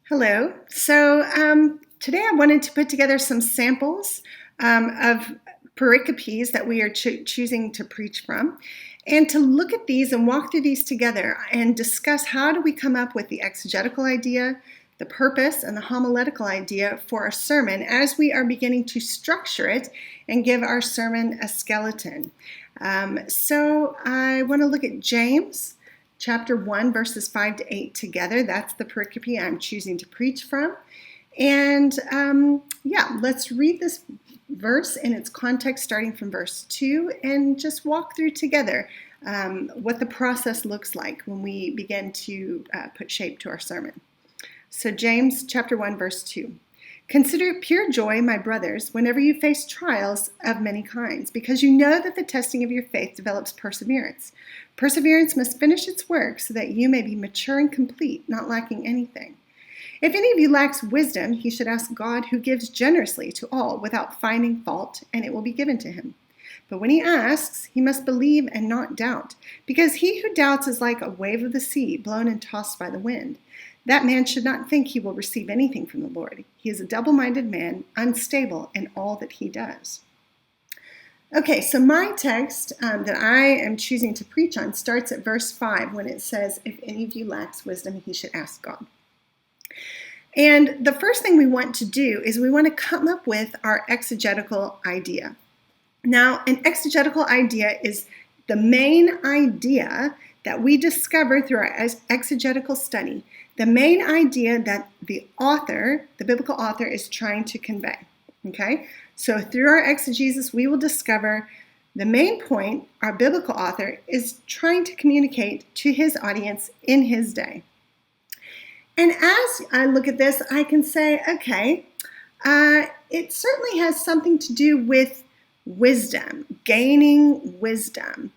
Hello. Today I wanted to put together some samples of pericopes that we are choosing to preach from, and to look at these and walk through these together and discuss how do we come up with the exegetical idea, the purpose, and the homiletical idea for our sermon as we are beginning to structure it and give our sermon a skeleton. So I want to look at James chapter 1, verses 5 to 8 together. That's the pericope I'm choosing to preach from. And let's read this verse in its context starting from verse 2 and just walk through together what the process looks like when we begin to put shape to our sermon. So James chapter 1, verse 2. Consider it pure joy, my brothers, whenever you face trials of many kinds, because you know that the testing of your faith develops perseverance. Perseverance must finish its work so that you may be mature and complete, not lacking anything. If any of you lacks wisdom, he should ask God, who gives generously to all without finding fault, and it will be given to him. But when he asks, he must believe and not doubt, because he who doubts is like a wave of the sea, blown and tossed by the wind. That man should not think he will receive anything from the Lord. He is a double-minded man, unstable in all that he does. Okay, so my text that I am choosing to preach on starts at verse 5 when it says, if any of you lacks wisdom, he should ask God. And the first thing we want to do is we want to come up with our exegetical idea. Now, an exegetical idea is the main idea that we discover through our exegetical study, the main idea that the author, the biblical author, is trying to convey. Okay? So through our exegesis, we will discover the main point our biblical author is trying to communicate to his audience in his day. And as I look at this, I can say, okay, it certainly has something to do with wisdom, gaining wisdom.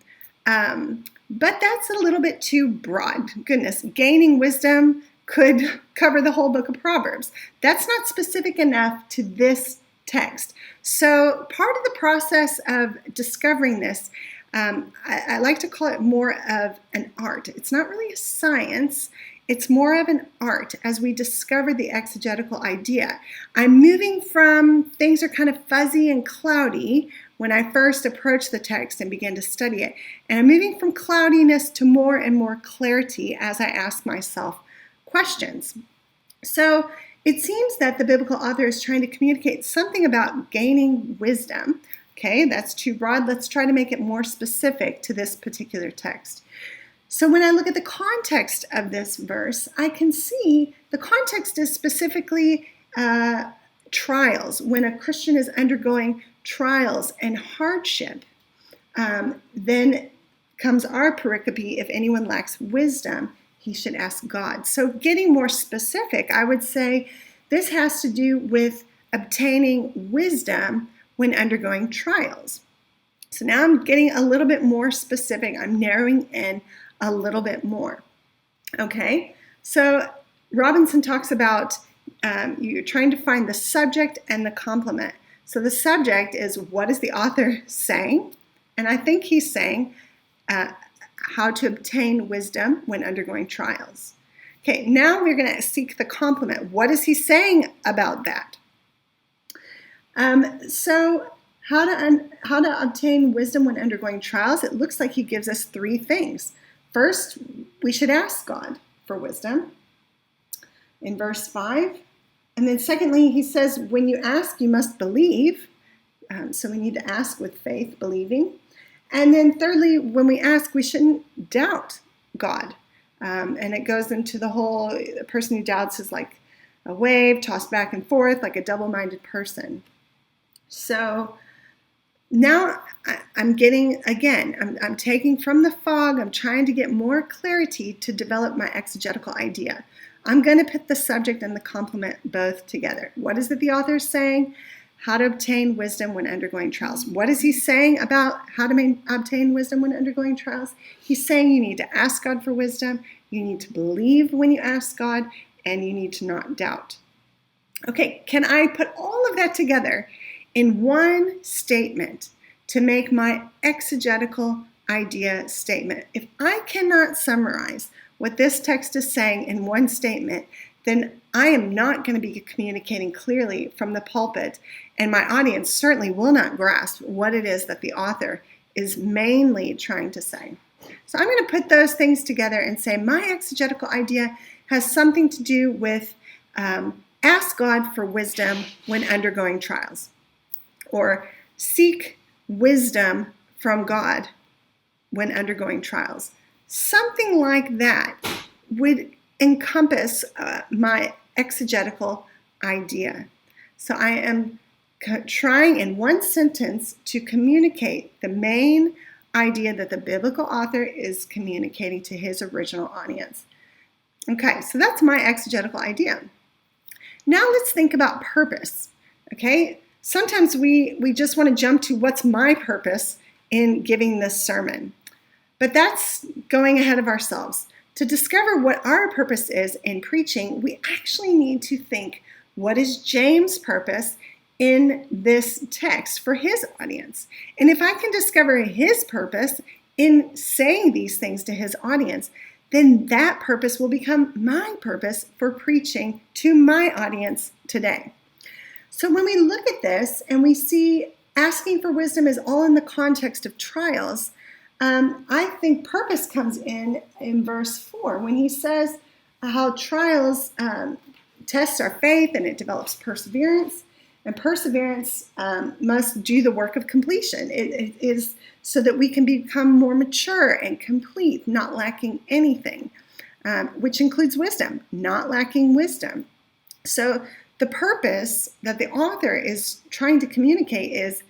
But that's a little bit too broad. Goodness, gaining wisdom could cover the whole book of Proverbs. That's not specific enough to this text. So part of the process of discovering this, I like to call it more of an art. It's not really a science. It's more of an art as we discover the exegetical idea. I'm moving from things are kind of fuzzy and cloudy when I first approach the text and begin to study it. And I'm moving from cloudiness to more and more clarity as I ask myself questions. So it seems that the biblical author is trying to communicate something about gaining wisdom. Okay, that's too broad. Let's try to make it more specific to this particular text. So when I look at the context of this verse, I can see the context is specifically trials. When a Christian is undergoing trials and hardship, then comes our pericope, if anyone lacks wisdom, he should ask God. So getting more specific, I would say this has to do with obtaining wisdom when undergoing trials. So now I'm getting a little bit more specific. I'm narrowing in a little bit more. Okay, so Robinson talks about you're trying to find the subject and the complement. So the subject is, what is the author saying? And I think he's saying how to obtain wisdom when undergoing trials. Okay, now we're going to seek the complement. What is he saying about that? So how to obtain wisdom when undergoing trials? It looks like he gives us three things. First, we should ask God for wisdom in verse 5. And then secondly, he says, when you ask, you must believe. So we need to ask with faith, believing. And then thirdly, when we ask, we shouldn't doubt God. And it goes into the whole, the person who doubts is like a wave tossed back and forth, like a double-minded person. So now I'm getting, again, I'm taking from the fog, I'm trying to get more clarity to develop my exegetical idea. I'm going to put the subject and the complement both together. What is it the author is saying? How to obtain wisdom when undergoing trials. What is he saying about how to obtain wisdom when undergoing trials? He's saying you need to ask God for wisdom, you need to believe when you ask God, and you need to not doubt. Okay, can I put all of that together in one statement to make my exegetical idea statement? If I cannot summarize what this text is saying in one statement, then I am not going to be communicating clearly from the pulpit, and my audience certainly will not grasp what it is that the author is mainly trying to say. So I'm going to put those things together and say my exegetical idea has something to do with ask God for wisdom when undergoing trials, or seek wisdom from God when undergoing trials. Something like that would encompass my exegetical idea. So I am trying in one sentence to communicate the main idea that the biblical author is communicating to his original audience. Okay, so that's my exegetical idea. Now let's think about purpose. Okay, sometimes we just want to jump to what's my purpose in giving this sermon, but that's going ahead of ourselves. To discover what our purpose is in preaching, we actually need to think, what is James' purpose in this text for his audience? And if I can discover his purpose in saying these things to his audience, then that purpose will become my purpose for preaching to my audience today. So when we look at this and we see asking for wisdom is all in the context of trials, I think purpose comes in verse 4 when he says how trials test our faith and it develops perseverance. And perseverance must do the work of completion. It is so that we can become more mature and complete, not lacking anything, which includes wisdom, not lacking wisdom. So the purpose that the author is trying to communicate is,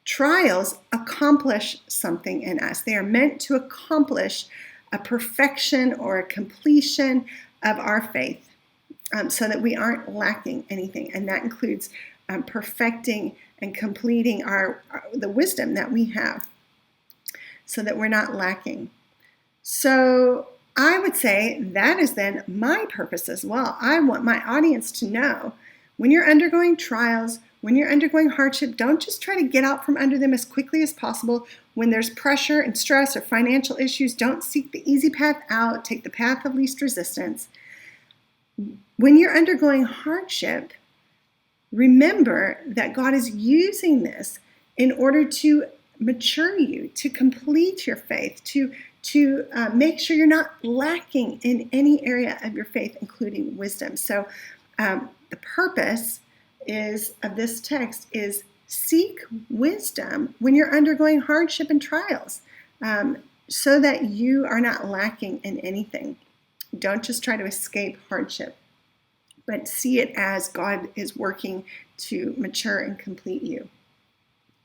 trials accomplish something in us. They are meant to accomplish a perfection or a completion of our faith. So that we aren't lacking anything, and that includes perfecting and completing the wisdom that we have, so that we're not lacking. So I would say that is then my purpose as well. I want my audience to know when you're undergoing trials, when you're undergoing hardship, don't just try to get out from under them as quickly as possible. When there's pressure and stress or financial issues, don't seek the easy path out. Take the path of least resistance. When you're undergoing hardship, remember that God is using this in order to mature you, to complete your faith, to make sure you're not lacking in any area of your faith, including wisdom. So the purpose of this text is seek wisdom when you're undergoing hardship and trials, so that you are not lacking in anything. Don't just try to escape hardship, but see it as God is working to mature and complete you.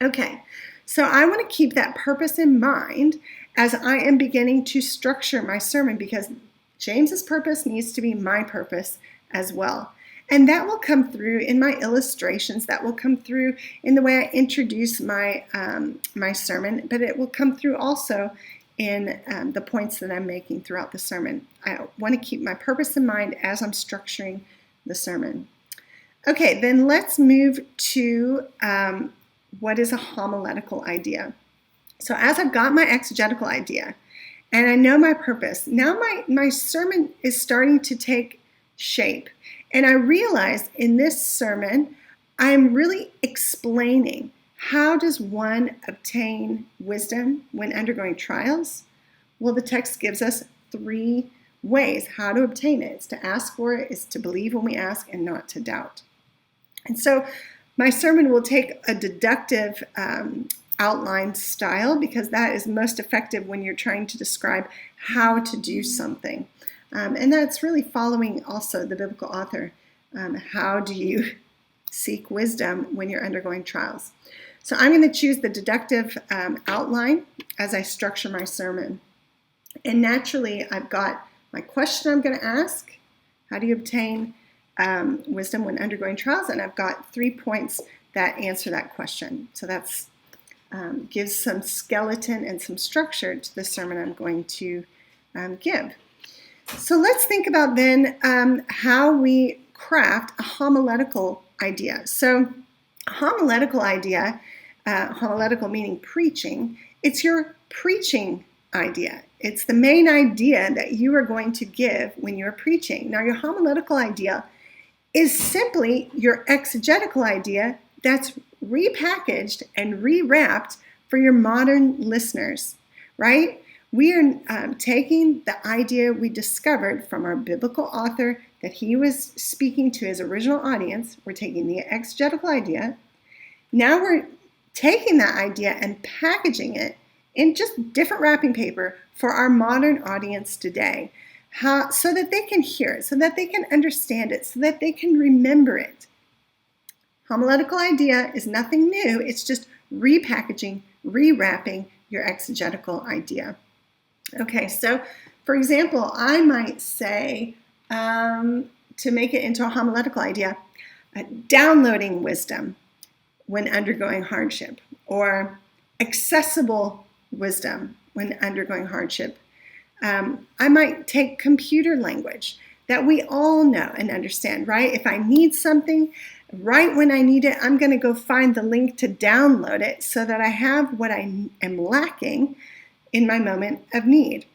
Okay, so I want to keep that purpose in mind as I am beginning to structure my sermon, because James's purpose needs to be my purpose as well. And that will come through in my illustrations, that will come through in the way I introduce my sermon, but it will come through also in the points that I'm making throughout the sermon. I want to keep my purpose in mind as I'm structuring the sermon. Okay, then let's move to what is a homiletical idea. So as I've got my exegetical idea and I know my purpose, now my sermon is starting to take shape. And I realize in this sermon, I'm really explaining, how does one obtain wisdom when undergoing trials? Well, the text gives us 3 ways how to obtain it. It's to ask for it, it's to believe when we ask, and not to doubt. And so my sermon will take a deductive outline style, because that is most effective when you're trying to describe how to do something. And that's really following also the biblical author. How do you seek wisdom when you're undergoing trials? So I'm going to choose the deductive outline as I structure my sermon. And naturally, I've got my question I'm going to ask. How do you obtain wisdom when undergoing trials? And I've got 3 points that answer that question. So that's gives some skeleton and some structure to the sermon I'm going to give. So let's think about then how we craft a homiletical idea. So a homiletical idea, homiletical meaning preaching, it's your preaching idea. It's the main idea that you are going to give when you're preaching. Now, your homiletical idea is simply your exegetical idea that's repackaged and rewrapped for your modern listeners, right? We are taking the idea we discovered from our biblical author that he was speaking to his original audience. We're taking the exegetical idea. Now we're taking that idea and packaging it in just different wrapping paper for our modern audience today, so that they can hear it, so that they can understand it, so that they can remember it. Homiletical idea is nothing new. It's just repackaging, rewrapping your exegetical idea. Okay, so for example, I might say, to make it into a homiletical idea, downloading wisdom when undergoing hardship, or accessible wisdom when undergoing hardship. I might take computer language that we all know and understand, right? If I need something, right when I need it, I'm going to go find the link to download it so that I have what I am lacking in my moment of need.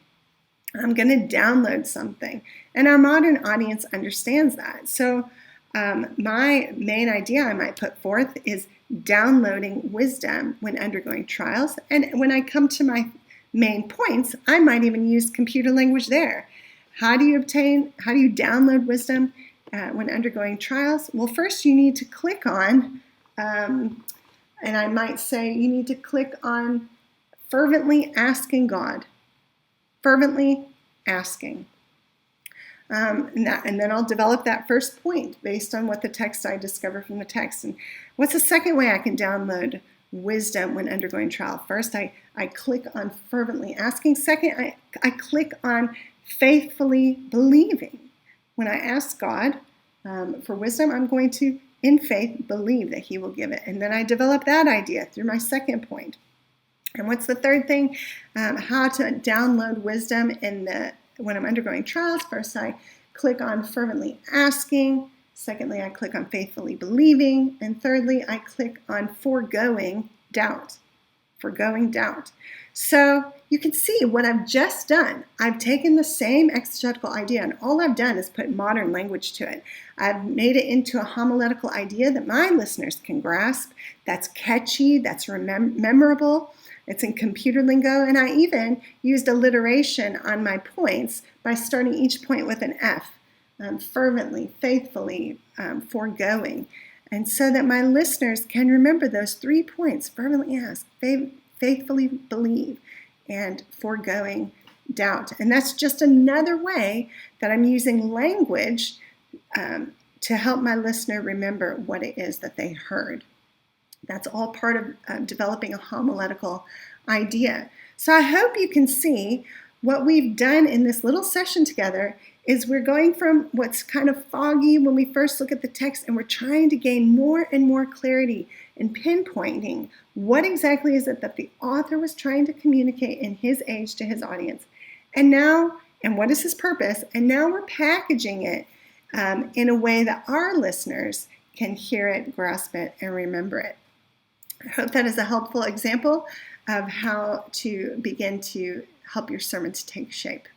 I'm going to download something. And our modern audience understands that. So my main idea I might put forth is downloading wisdom when undergoing trials. And when I come to my main points, I might even use computer language there. How do you download wisdom when undergoing trials? Well, first you need to click on, and I might say you need to click on fervently asking God. Fervently asking. And then I'll develop that first point based on what the text I discover from the text. And what's the second way I can download wisdom when undergoing trial? First, I click on fervently asking. Second, I click on faithfully believing. When I ask God for wisdom, I'm going to, in faith, believe that he will give it. And then I develop that idea through my second point. And what's the third thing? How to download wisdom when I'm undergoing trials. First, I click on fervently asking. Secondly, I click on faithfully believing. And thirdly, I click on foregoing doubt. Foregoing doubt. So you can see what I've just done. I've taken the same exegetical idea, and all I've done is put modern language to it. I've made it into a homiletical idea that my listeners can grasp, that's catchy, that's memorable. It's in computer lingo, and I even used alliteration on my points by starting each point with an F, fervently, faithfully, foregoing, and so that my listeners can remember those 3 points: fervently ask, faithfully believe, and foregoing doubt. And that's just another way that I'm using language to help my listener remember what it is that they heard. That's all part of developing a homiletical idea. So I hope you can see what we've done in this little session together is we're going from what's kind of foggy when we first look at the text, and we're trying to gain more and more clarity and pinpointing what exactly is it that the author was trying to communicate in his age to his audience. And what is his purpose? And now we're packaging it in a way that our listeners can hear it, grasp it, and remember it. I hope that is a helpful example of how to begin to help your sermon to take shape.